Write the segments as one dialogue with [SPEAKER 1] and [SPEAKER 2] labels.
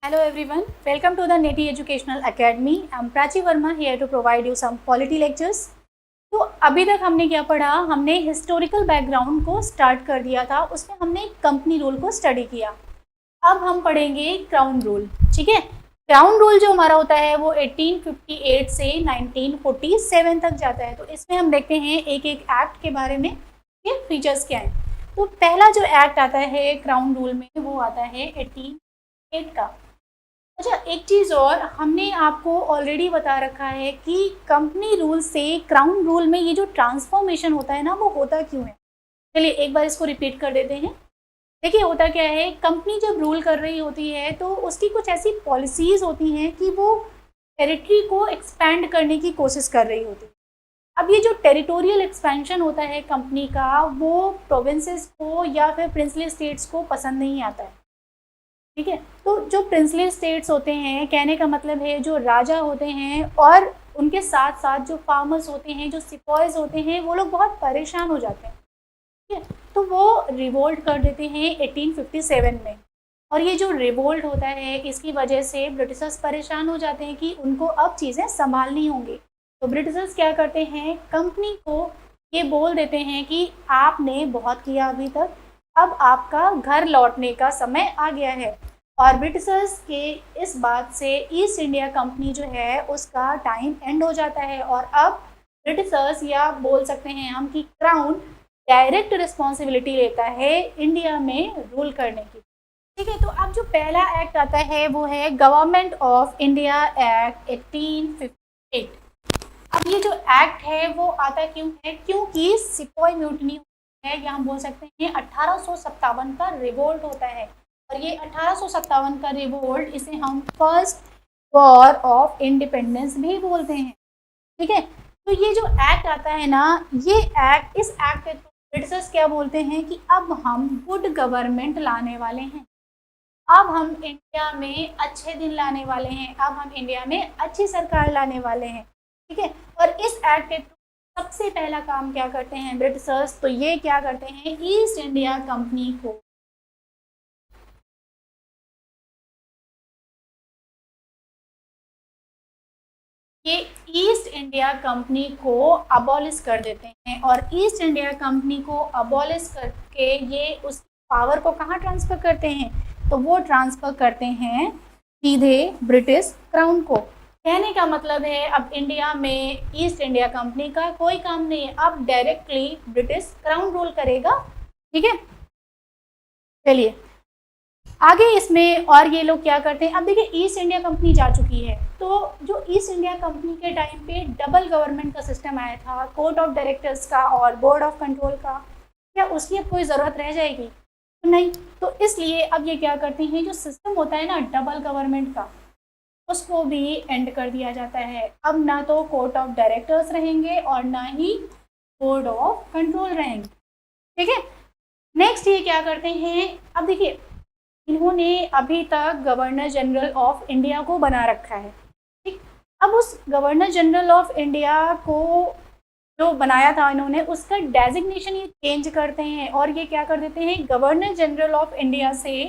[SPEAKER 1] Hello everyone, welcome to the Neti Educational Academy. I'm Prachi Verma here to provide you some polity lectures. तो अभी तक हमने क्या पढ़ा, हमने हिस्टोरिकल बैकग्राउंड को स्टार्ट कर दिया था, उसमें हमने कंपनी रूल को स्टडी किया। अब हम पढ़ेंगे क्राउन रूल। ठीक है, क्राउन रूल जो हमारा होता है वो 1858 से 1947 तक जाता है। तो इसमें हम देखते हैं एक एक एक्ट के बारे में, ये फीचर्स क्या हैं। तो पहला जो एक्ट आता है क्राउन रूल में वो आता है 1808 का। अच्छा, एक चीज़ और हमने आपको ऑलरेडी बता रखा है कि कंपनी रूल से क्राउन रूल में ये जो ट्रांसफॉर्मेशन होता है ना, वो होता क्यों है। चलिए एक बार इसको रिपीट कर देते हैं। देखिए होता क्या है, कंपनी जब रूल कर रही होती है तो उसकी कुछ ऐसी पॉलिसीज़ होती हैं कि वो टेरिटरी को एक्सपैंड करने की कोशिश कर रही होती है। अब ये जो टेरिटोरियल एक्सपेंशन होता है कंपनी का, वो प्रोविंसेस को या फिर प्रिंसली स्टेट्स को पसंद नहीं आता है। ठीक है, तो जो प्रिंसली स्टेट्स होते हैं, कहने का मतलब है जो राजा होते हैं और उनके साथ साथ जो फार्मर्स होते हैं, जो सिपॉयज होते हैं, वो लोग बहुत परेशान हो जाते हैं। ठीक है, तो वो रिवोल्ट कर देते हैं 1857 में। और ये जो रिवोल्ट होता है इसकी वजह से ब्रिटिशर्स परेशान हो जाते हैं कि उनको अब चीज़ें संभालनी होंगी। तो ब्रिटिशर्स क्या करते हैं, कंपनी को ये बोल देते हैं कि आपने बहुत किया अभी तक, अब आपका घर लौटने का समय आ गया है। और ब्रिटिशर्स के इस बात से ईस्ट इंडिया कंपनी जो है उसका टाइम एंड हो जाता है और अब ब्रिटिशर्स, या बोल सकते हैं हम कि क्राउन, डायरेक्ट रिस्पॉन्सिबिलिटी लेता है इंडिया में रूल करने की। ठीक है, तो अब जो पहला एक्ट आता है वो है गवर्नमेंट ऑफ इंडिया एक्ट 1858। अब ये जो एक्ट है वो आता क्यों है, क्योंकि सिपोई म्यूटनी है, या हम बोल सकते हैं 1857 का रिवोल्ट होता है। और ये 1857 का रिवोल्ट, इसे हम फर्स्ट वॉर ऑफ इंडिपेंडेंस भी बोलते हैं। ठीक है, तो ये जो एक्ट आता है ना, ये एक्ट, इस एक्ट के थ्रू ब्रिटिशर्स क्या बोलते हैं कि अब हम गुड गवर्नमेंट लाने वाले हैं, अब हम इंडिया में अच्छे दिन लाने वाले हैं, अब हम इंडिया में अच्छी सरकार लाने वाले हैं। ठीक है, और इस एक्ट के थ्रू सबसे पहला काम क्या करते हैं ब्रिटिशर्स, तो ये क्या करते हैं, ईस्ट इंडिया कंपनी को ये ईस्ट इंडिया कंपनी को अबॉलिश कर देते हैं। और ईस्ट इंडिया कंपनी को अबॉलिश करके ये उस पावर को कहाँ ट्रांसफ़र करते हैं, तो वो ट्रांसफ़र करते हैं सीधे ब्रिटिश क्राउन को। कहने का मतलब है अब इंडिया में ईस्ट इंडिया कंपनी का कोई काम नहीं है, अब डायरेक्टली ब्रिटिश क्राउन रूल करेगा। ठीक है, चलिए आगे इसमें और ये लोग क्या करते हैं। अब देखिए ईस्ट इंडिया कंपनी जा चुकी है, तो जो ईस्ट इंडिया कंपनी के टाइम पे डबल गवर्नमेंट का सिस्टम आया था, कोर्ट ऑफ डायरेक्टर्स का और बोर्ड ऑफ कंट्रोल का, क्या उसकी अब कोई ज़रूरत रह जाएगी, तो नहीं। तो इसलिए अब ये क्या करते हैं, जो सिस्टम होता है ना डबल गवर्नमेंट का, उसको भी एंड कर दिया जाता है। अब ना तो कोर्ट ऑफ डायरेक्टर्स रहेंगे और ना ही बोर्ड ऑफ कंट्रोल रहेंगे। ठीक है, नेक्स्ट ये क्या करते हैं, अब देखिए इन्होंने अभी तक गवर्नर जनरल ऑफ इंडिया को बना रखा है। ठीक, अब उस गवर्नर जनरल ऑफ इंडिया को जो बनाया था इन्होंने, उसका डेजिग्नेशन ये चेंज करते हैं और ये क्या कर देते हैं, गवर्नर जनरल ऑफ इंडिया से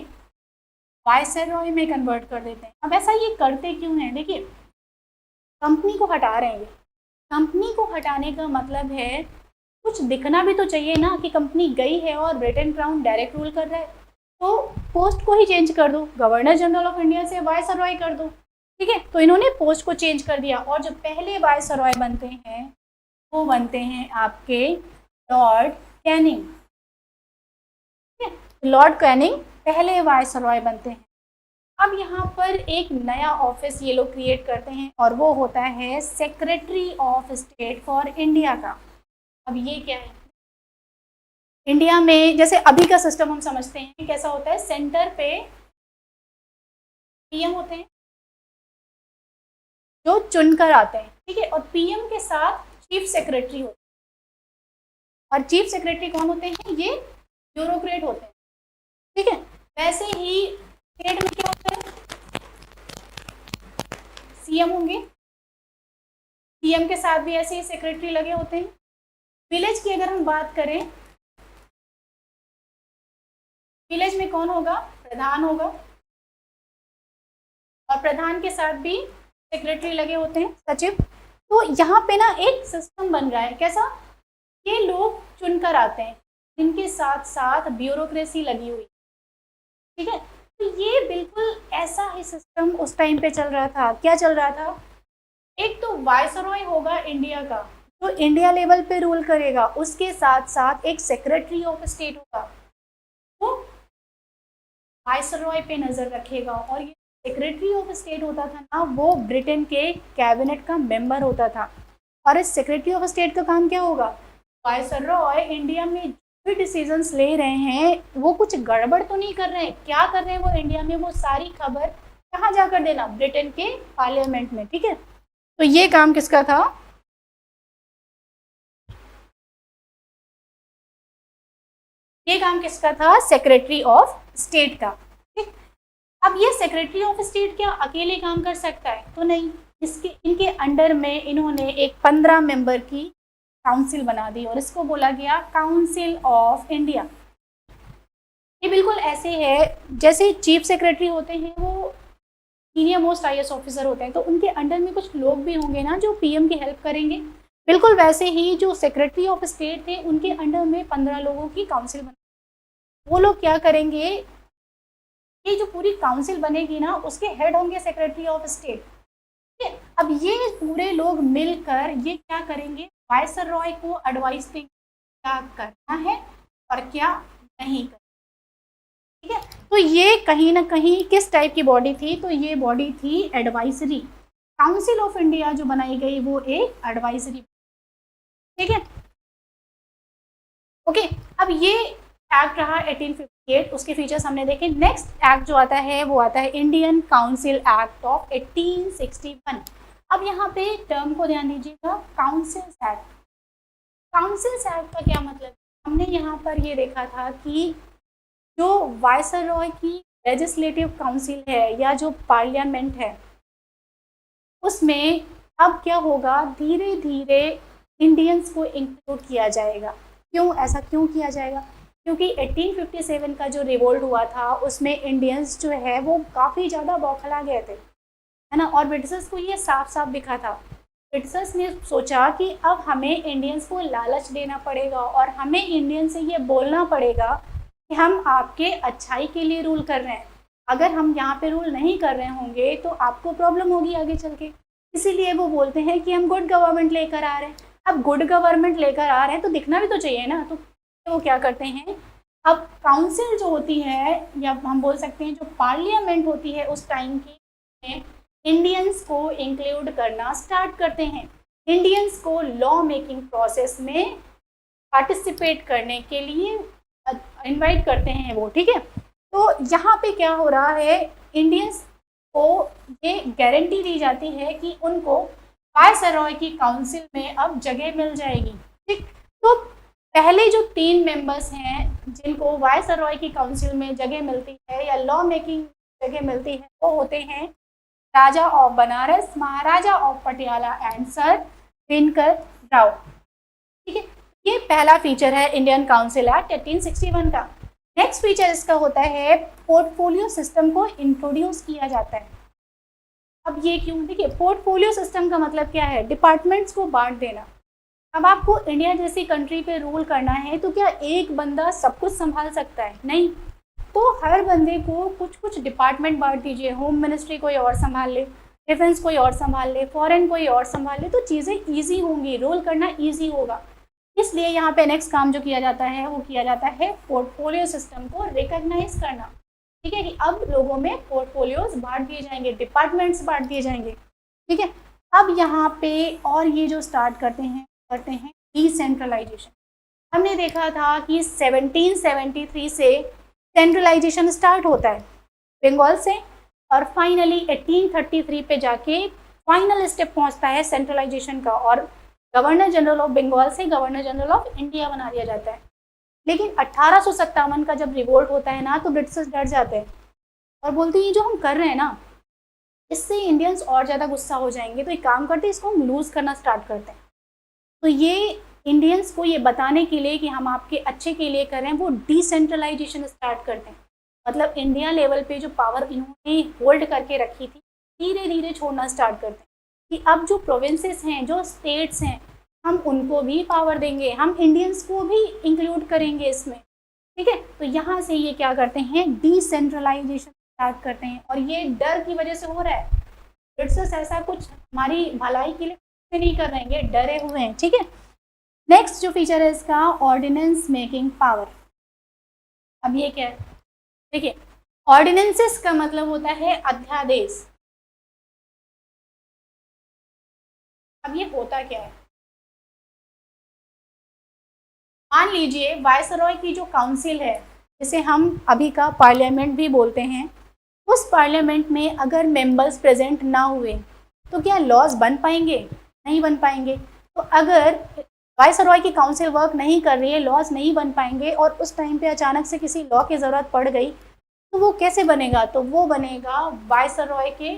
[SPEAKER 1] वायसरॉय में कन्वर्ट कर देते हैं। अब ऐसा ये करते क्यों हैं, देखिए कंपनी को हटा रहे हैं। कंपनी को हटाने का मतलब है कुछ दिखना भी तो चाहिए ना कि कंपनी गई है और ब्रिटेन क्राउन डायरेक्ट रूल कर रहा है, तो पोस्ट को ही चेंज कर दो, गवर्नर जनरल ऑफ इंडिया से वायसरॉय कर दो। ठीक है, तो इन्होंने पोस्ट को चेंज कर दिया और जो पहले वायसरॉय बनते हैं वो बनते हैं आपके लॉर्ड कैनिंग। ठीक है, लॉर्ड कैनिंग पहले वायसरॉय बनते हैं। अब यहाँ पर एक नया ऑफिस ये लोग क्रिएट करते हैं और वो होता है secretary of state for India का। अब ये क्या है, इंडिया में जैसे अभी का सिस्टम हम समझते हैं कैसा होता है, सेंटर पे पीएम होते हैं जो चुनकर आते हैं। ठीक है, और पीएम के साथ चीफ सेक्रेटरी होते हैं। और चीफ सेक्रेटरी कौन होते हैं, ये ब्यूरोक्रेट होते हैं। ठीक है, वैसे ही स्टेट में क्या होता है, सीएम होंगे, सीएम के साथ भी ऐसे ही सेक्रेटरी लगे होते हैं। विलेज की अगर हम बात करें, विलेज में कौन होगा, प्रधान होगा। और प्रधान के साथ भी सेक्रेटरी लगे होते हैं, सचिव। तो यहाँ पे ना एक सिस्टम बन रहा है, कैसा, ये लोग चुनकर आते हैं, इनके साथ साथ ब्यूरोक्रेसी लगी हुई, ठीक है। तो ये बिल्कुल ऐसा ही सिस्टम उस टाइम पे चल रहा था। क्या चल रहा था, एक तो वायसरॉय होगा इंडिया का, जो इंडिया लेवल पे रूल करेगा, उसके साथ साथ एक सेक्रेटरी ऑफ स्टेट होगा, वो वायसरॉय पे नजर रखेगा। और ये सेक्रेटरी ऑफ स्टेट होता था ना, वो ब्रिटेन के कैबिनेट का मेंबर होता था। और इस सेक्रेटरी ऑफ स्टेट का काम क्या होगा, वायसरॉय इंडिया में जो भी डिसीजंस ले रहे हैं वो कुछ गड़बड़ तो नहीं कर रहे हैं, क्या कर रहे हैं वो इंडिया में, वो सारी खबर कहाँ जाकर देना, ब्रिटेन के पार्लियामेंट में, ठीक है। तो ये काम किसका था, ये काम किसका था, सेक्रेटरी ऑफ स्टेट का, ठीक। अब ये सेक्रेटरी ऑफ स्टेट क्या अकेले काम कर सकता है, तो नहीं, इनके अंडर में इन्होंने एक 15 मेंबर की काउंसिल बना दी और इसको बोला गया काउंसिल ऑफ इंडिया। ये बिल्कुल ऐसे है जैसे चीफ सेक्रेटरी होते हैं, वो सीनियर मोस्ट आईएएस ऑफिसर होते हैं, तो उनके अंडर में कुछ लोग भी होंगे ना जो पीएम की हेल्प करेंगे। बिल्कुल वैसे ही जो सेक्रेटरी ऑफ स्टेट थे, उनके अंडर में 15 लोगों की काउंसिल बनी। वो लोग क्या करेंगे, ये जो पूरी काउंसिल बनेगी ना, उसके हेड होंगे सेक्रेटरी ऑफ स्टेट। अब ये पूरे लोग मिलकर ये क्या करेंगे, वायसरॉय को एडवाइस देंगे क्या करना है और क्या नहीं करना, ठीक है। तो ये कहीं ना कहीं किस टाइप की बॉडी थी, तो ये बॉडी थी एडवाइजरी। काउंसिल ऑफ इंडिया जो बनाई गई वो एक एडवाइजरी, ठीक है। ओके, अब ये एक्ट रहा 1858, उसके फीचर्स हमने देखे। नेक्स्ट एक्ट जो आता है वो आता है इंडियन काउंसिल एक्ट ऑफ 1861। अब यहाँ पे टर्म को ध्यान दीजिएगा, काउंसिल्स एक्ट। काउंसिल्स एक्ट का क्या मतलब, हमने यहाँ पर ये देखा था कि जो वायसरॉय की लेजिस्लेटिव काउंसिल है या जो पार्लियामेंट है, उसमें अब क्या होगा, धीरे धीरे इंडियंस को इंक्लूड किया जाएगा। क्यों, ऐसा क्यों किया जाएगा, क्योंकि 1857 का जो रिवोल्ट हुआ था उसमें इंडियंस जो है वो काफ़ी ज़्यादा बौखला गए थे, है ना। और ब्रिटिशर्स को ये साफ साफ दिखा था, ब्रिटिशर्स ने सोचा कि अब हमें इंडियंस को लालच देना पड़ेगा और हमें इंडियन से ये बोलना पड़ेगा कि हम आपके अच्छाई के लिए रूल कर रहे हैं। अगर हम यहाँ पे रूल नहीं कर रहे होंगे तो आपको प्रॉब्लम होगी आगे चल के। इसीलिए वो बोलते हैं कि हम गुड गवर्नमेंट लेकर आ रहे हैं। अब गुड गवर्नमेंट लेकर आ रहे हैं तो दिखना भी तो चाहिए ना, तो वो क्या करते हैं, अब काउंसिल जो होती है या हम बोल सकते हैं जो पार्लियामेंट होती है उस टाइम की, इंडियंस को इंक्लूड करना स्टार्ट करते हैं। इंडियंस को लॉ मेकिंग प्रोसेस में पार्टिसिपेट करने के लिए इनवाइट करते हैं वो, ठीक है। तो यहाँ पे क्या हो रहा है, इंडियंस को ये गारंटी दी जाती है कि उनको वायसरॉय की काउंसिल में अब जगह मिल जाएगी, ठीक। तो पहले जो 3 मेंबर्स हैं जिनको वायसरॉय की काउंसिल में जगह मिलती है या लॉ मेकिंग जगह मिलती है, वो होते हैं Raja of Banaras, Maharaja of Patiala and sir Dinkar Rao, ठीक है। ये पहला फीचर है इंडियन काउंसिल एक्ट 1861 का। नेक्स्ट फीचर इसका होता है पोर्टफोलियो सिस्टम को इंट्रोड्यूस किया जाता है। अब ये क्यों, देखिए पोर्टफोलियो सिस्टम का मतलब क्या है, डिपार्टमेंट्स को बांट देना। अब आपको इंडिया जैसी कंट्री पे रूल करना है तो क्या एक बंदा सब कुछ संभाल सकता है, नहीं। तो हर बंदे को कुछ कुछ डिपार्टमेंट बांट दीजिए, होम मिनिस्ट्री कोई और संभाल ले, डिफेंस कोई और संभाल ले, फॉरेन कोई और संभाल ले, तो चीज़ें ईजी होंगी, रूल करना ईजी होगा। इसलिए यहाँ पे नेक्स्ट काम जो किया जाता है वो किया जाता है पोर्टफोलियो सिस्टम को रिकॉग्नाइज करना, ठीक है, कि अब लोगों में पोर्टफोलियोज बांट दिए जाएंगे, डिपार्टमेंट्स बांट दिए जाएंगे, ठीक है। अब यहाँ पे और ये जो स्टार्ट करते हैं डिसेंट्रलाइजेशन। हमने देखा था कि 1773 से सेंट्रलाइजेशन स्टार्ट होता है बंगाल से और फाइनली 1833 पे जाके फाइनल स्टेप पहुंचता है सेंट्रलाइजेशन का और गवर्नर जनरल ऑफ बंगाल से गवर्नर जनरल ऑफ इंडिया बना दिया जाता है। लेकिन 1857 का जब रिवोल्ट होता है ना, तो ब्रिटिशर्स डर जाते हैं और बोलते हैं ये जो हम कर रहे हैं ना, इससे इंडियंस और ज़्यादा गुस्सा हो जाएंगे, तो एक काम करते हैं, इसको हम लूज़ करना स्टार्ट करते हैं। तो ये इंडियंस को ये बताने के लिए कि हम आपके अच्छे के लिए कर रहे हैं, वो डिसेंट्रलाइजेशन स्टार्ट करते हैं। मतलब इंडिया लेवल पे जो पावर इन्होंने होल्ड करके रखी थी धीरे धीरे छोड़ना स्टार्ट करते हैं कि अब जो प्रोविंसेस हैं, जो स्टेट्स हैं, हम उनको भी पावर देंगे, हम इंडियंस को भी इंक्लूड करेंगे इसमें, ठीक है। तो यहाँ से ये क्या करते हैं, डिसेंट्रलाइजेशन स्टार्ट करते हैं, और ये डर की वजह से हो रहा है। ब्रिटिशर्स ऐसा कुछ हमारी भलाई के लिए नहीं कर रहे हैं, ये डरे हुए हैं, ठीक है। नेक्स्ट जो फीचर है इसका, ऑर्डिनेंस मेकिंग पावर। अब ये क्या है, देखिए ऑर्डिनेंसेस का मतलब होता है अध्यादेश। अब ये होता क्या है, मान लीजिए वायसरॉय की जो काउंसिल है, जिसे हम अभी का पार्लियामेंट भी बोलते हैं, उस पार्लियामेंट में अगर मेंबर्स प्रेजेंट ना हुए तो क्या लॉज बन पाएंगे, नहीं बन पाएंगे। तो अगर वायसरॉय की काउंसिल वर्क नहीं कर रही है, लॉज नहीं बन पाएंगे, और उस टाइम पे अचानक से किसी लॉ की ज़रूरत पड़ गई, तो वो कैसे बनेगा, तो वो बनेगा वायसरॉय के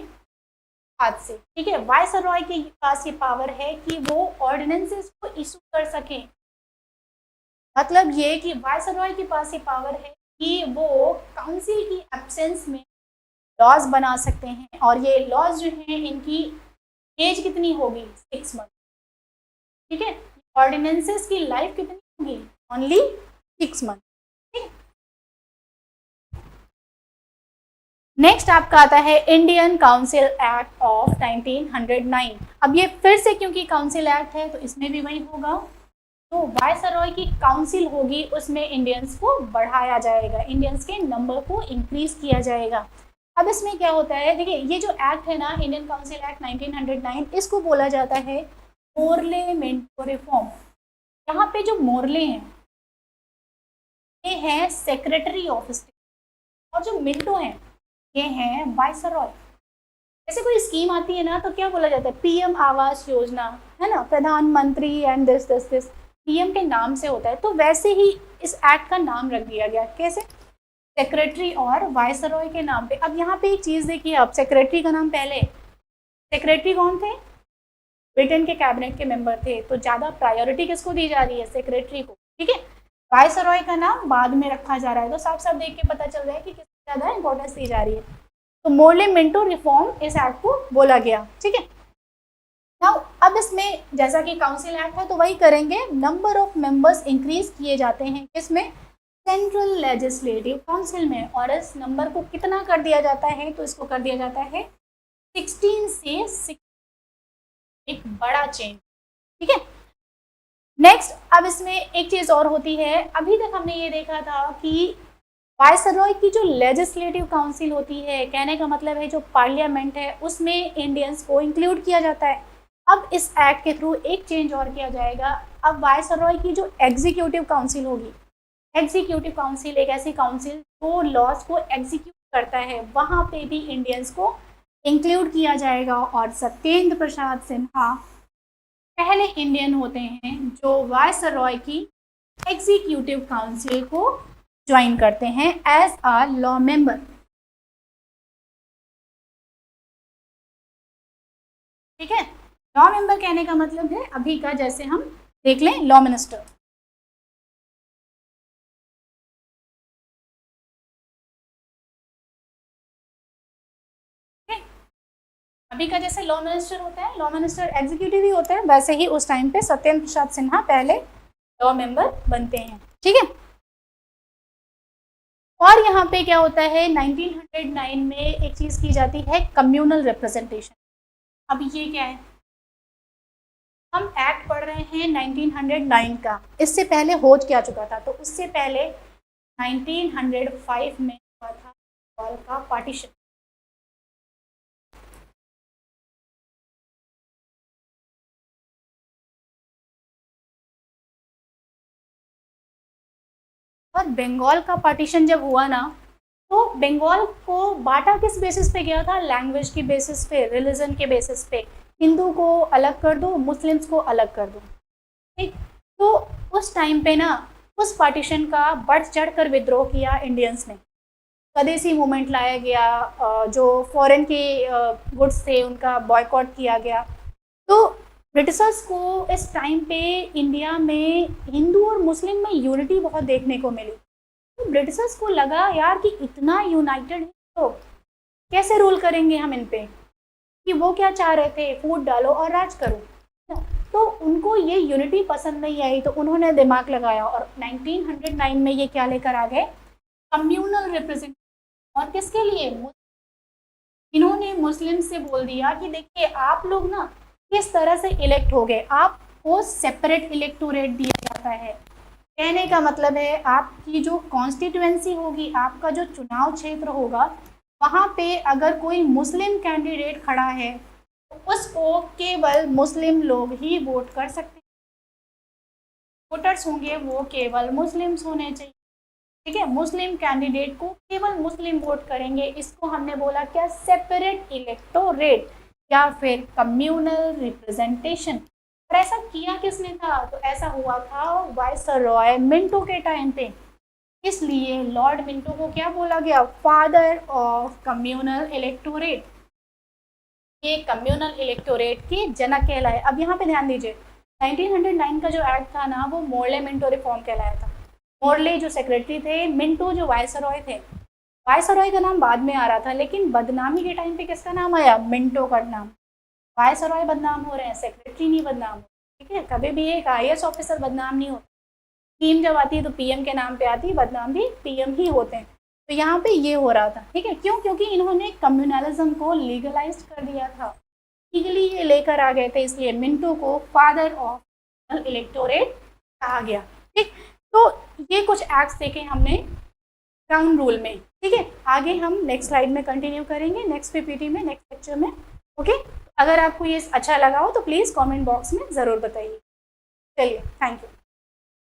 [SPEAKER 1] हाथ से, ठीक है। वायसरॉय के पास ये पावर है कि वो ऑर्डिनेंसेस को इशू कर सके। मतलब ये कि वायसरॉय के पास ये पावर है कि वो काउंसिल की एब्सेंस में लॉज बना सकते हैं, और ये लॉज जो हैं इनकी एज कितनी होगी, 6 मंथ, ठीक है। ऑर्डिनेंसेस की लाइफ कितनी होगी, ओनली 6 मंथ। नेक्स्ट आपका आता है इंडियन काउंसिल एक्ट ऑफ 1909। अब ये फिर से क्योंकि काउंसिल एक्ट है तो इसमें भी वही होगा, तो वायसरॉय की काउंसिल होगी, उसमें इंडियंस को बढ़ाया जाएगा, इंडियंस के नंबर को इंक्रीज किया जाएगा। अब इसमें क्या होता है, देखिए ये जो एक्ट है ना, इंडियन काउंसिल एक्ट 1909, इसको बोला जाता है मोर्ले मिंटो रिफॉर्म। यहाँ पे जो मोर्ले हैं ये है सेक्रेटरी ऑफ स्टेट, और जो मिंटो हैं ये हैं वायसरॉय। जैसे कोई स्कीम आती है ना तो क्या बोला जाता है, पीएम आवास योजना, है ना, प्रधानमंत्री and this this this, PM के नाम से होता है। तो वैसे ही इस एक्ट का नाम रख दिया गया, कैसे, सेक्रेटरी और वायसरॉय के नाम पे। अब यहाँ पे एक चीज़ देखिए, अब सेक्रेटरी का नाम पहले, सेक्रेटरी कौन थे, ब्रिटेन के कैबिनेट के मेंबर थे, तो ज़्यादा प्रायोरिटी किसको दी जा रही है, सेक्रेटरी को, ठीक है। वायसरॉय का नाम बाद में रखा जा रहा है, तो साफ साफ देख के पता चल रहा है कि किसको ज़्यादा इंपॉर्टेंस दी जा रही है। तो मोर्ले मिंटो रिफॉर्म इस एक्ट को बोला गया, ठीक है। नाउ अब इसमें जैसा कि काउंसिल एक्ट है तो वही करेंगे, नंबर ऑफ मेंबर्स इंक्रीज किए जाते हैं, किसमें, सेंट्रल लेजिस्लेटिव काउंसिल में, और इस नंबर को कितना कर दिया जाता है, तो इसको कर दिया जाता है 16 से 6, एक बड़ा चेंज, ठीक है। नेक्स्ट अब इसमें एक चीज और होती है, अभी तक हमने ये देखा था कि वायसरॉय की जो लेजिस्लेटिव काउंसिल होती है, कहने का मतलब है जो पार्लियामेंट है, उसमें इंडियंस को इंक्लूड किया जाता है। अब इस एक्ट के थ्रू एक चेंज और किया जाएगा, अब वायसरॉय की जो एग्जीक्यूटिव काउंसिल होगी, एग्जीक्यूटिव काउंसिल एक ऐसी काउंसिल जो लॉज को एग्जीक्यूट करता है, वहाँ पे भी इंडियंस को इंक्लूड किया जाएगा। और सत्येंद्र प्रसाद सिन्हा पहले इंडियन होते हैं जो वायसरॉय की एग्जीक्यूटिव काउंसिल को ज्वाइन करते हैं एज अ लॉ मेंबर, ठीक है। लॉ मेंबर कहने का मतलब है अभी का, जैसे हम देख लें लॉ मिनिस्टर, अभी का जैसे लॉ मिनिस्टर होता है, लॉ मिनिस्टर एग्जीक्यूटिव ही होता है, वैसे ही उस टाइम पे सत्येंद्र प्रसाद सिन्हा पहले लॉ मेंबर बनते हैं, ठीक है। और यहाँ पे क्या होता है, 1909 में एक चीज की जाती है, कम्युनल रिप्रेजेंटेशन। अब ये क्या है, हम एक्ट पढ़ रहे हैं 1909 का, इससे पहले हो क्या चुका था, तो उससे पहले 1905 में हुआ था बंगाल का पार्टीशन। और बंगाल का पार्टीशन जब हुआ ना, तो बंगाल को बांटा किस बेसिस पे गया था, लैंग्वेज की बेसिस पे, रिलीजन के बेसिस पे, हिंदू को अलग कर दो, मुस्लिम्स को अलग कर दो, ठीक। तो उस टाइम पे ना उस पार्टीशन का बढ़ चढ़ कर विद्रोह किया इंडियंस ने, स्वदेशी मूवमेंट लाया गया, जो फॉरेन के गुड्स थे उनका बॉयकॉट किया गया। तो ब्रिटिशर्स को इस टाइम पे इंडिया में हिंदू और मुस्लिम में यूनिटी बहुत देखने को मिली, तो ब्रिटिशर्स को लगा यार कि इतना यूनाइटेड है तो कैसे रूल करेंगे हम इन पे, कि वो क्या चाह रहे थे, फूट डालो और राज करो। तो उनको ये यूनिटी पसंद नहीं आई, तो उन्होंने दिमाग लगाया और 1909 में ये क्या लेकर आ गए, कम्युनल रिप्रेजेंटेशन। और किसके लिए, इन्होंने मुस्लिम से बोल दिया कि देखिए आप लोग ना किस तरह से इलेक्ट हो गए, आपको सेपरेट इलेक्टोरेट दिया जाता है। कहने का मतलब है आपकी जो कॉन्स्टिट्यूएंसी होगी, आपका जो चुनाव क्षेत्र होगा, वहाँ पे अगर कोई मुस्लिम कैंडिडेट खड़ा है तो उसको केवल मुस्लिम लोग ही वोट कर सकते हैं। वोटर्स होंगे वो केवल मुस्लिम्स होने चाहिए, ठीक है। मुस्लिम कैंडिडेट को केवल मुस्लिम वोट करेंगे, इसको हमने बोला क्या, सेपरेट इलेक्टोरेट या फिर कम्युनल रिप्रेजेंटेशन। और ऐसा किया किसने था, तो ऐसा हुआ था वायसरॉय मिंटो के टाइम पे। इसलिए लॉर्ड मिंटो को क्या बोला गया, फादर ऑफ कम्युनल इलेक्टोरेट। ये कम्युनल इलेक्टोरेट के जनक कहलाए। अब यहाँ पे ध्यान दीजिए, 1909 का जो एक्ट था ना, वो मोर्ले मिंटो रिफॉर्म कहलाया था। मोर्ले जो सेक्रेटरी थे, मिंटो जो वायसरॉय थे। वायसरॉय का नाम बाद में आ रहा था, लेकिन बदनामी के टाइम पे किसका नाम आया, मिंटो का नाम। वायसरॉय बदनाम हो रहे हैं, सेक्रेटरी नहीं बदनाम, ठीक है। कभी भी एक IAS ऑफिसर बदनाम नहीं होता, स्कीम जब आती है तो PM के नाम पे आती है, बदनाम भी PM ही होते हैं। तो यहाँ पे ये हो रहा था, ठीक है। क्यों, क्योंकि इन्होंने कम्युनलिज्म को लीगलाइज कर दिया था, लीगली ये लेकर आ गए थे, इसलिए मिंटो को फादर ऑफ इलेक्टोरेट कहा गया, ठीक। तो ये कुछ एक्ट्स देखे हमने क्राउन रूल में, ठीक है। आगे हम नेक्स्ट स्लाइड में कंटिन्यू करेंगे, नेक्स्ट PPT में, नेक्स्ट लेक्चर में, ओके। अगर आपको ये अच्छा लगा हो तो प्लीज़ कमेंट बॉक्स में ज़रूर बताइए। चलिए, थैंक यू।